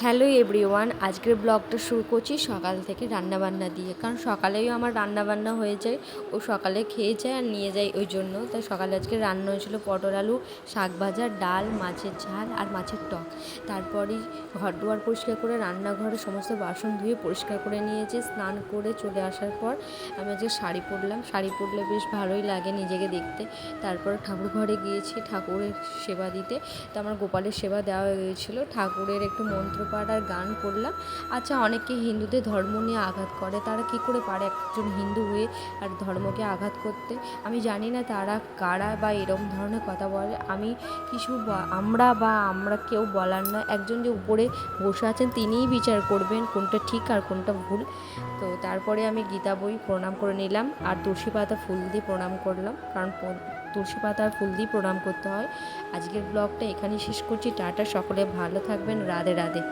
Hello everyone, আজকের ব্লগটা শুরু করছি সকাল থেকে রান্নাবান্না দিয়ে। কারণ সকালেই আমার রান্নাবান্না হয়ে যায়, ও সকালে খেয়ে যায় আর নিয়ে যায়, ওই জন্য। তাই সকালে আজকে রান্না হয়েছিল পটল আলু, শাক ভাজা, ডাল, মাছের ঝাল আর মাছের টক। তারপরেই ঘর দুয়ার পরিষ্কার করে রান্নাঘরে সমস্ত বাসন ধুয়ে পরিষ্কার করে নিয়েছি। স্নান করে চলে আসার পর আমি আজকে শাড়ি পরলাম। শাড়ি পরলে বেশ ভালোই লাগে নিজেকে দেখতে। তারপর ঠাকুর ঘরে গিয়েছি ঠাকুরের সেবা দিতে। তো আমার গোপালের সেবা দেওয়া হয়ে গিয়েছিলো। ঠাকুরের একটু মন্ত্রপাঠ আর গান করলাম। আচ্ছা, অনেকে হিন্দুদের ধর্ম নিয়ে আঘাত করে, তারা কি করে পারে একজন হিন্দু হয়ে আর ধর্মকে আঘাত করতে? আমি জানি না তারা কারা বা এরকম ধরনের কথা বলে। আমি কিছু আমরা কেউ বলার নয়। একজন যে উপরে বসে আছেন তিনিই বিচার করবেন কোনটা ঠিক আর কোনটা ভুল। তো তারপরে আমি গীতা বই প্রণাম করে নিলাম আর তুলসী পাতা ফুল দিয়ে প্রণাম করলাম, কারণ তুলসী পাতা আর ফুল দিয়ে প্রণাম করতে হয়। আজকের ব্লগটা এখানেই শেষ করছি। টাটা, সকলে ভালো থাকবেন। রাধে রাধে।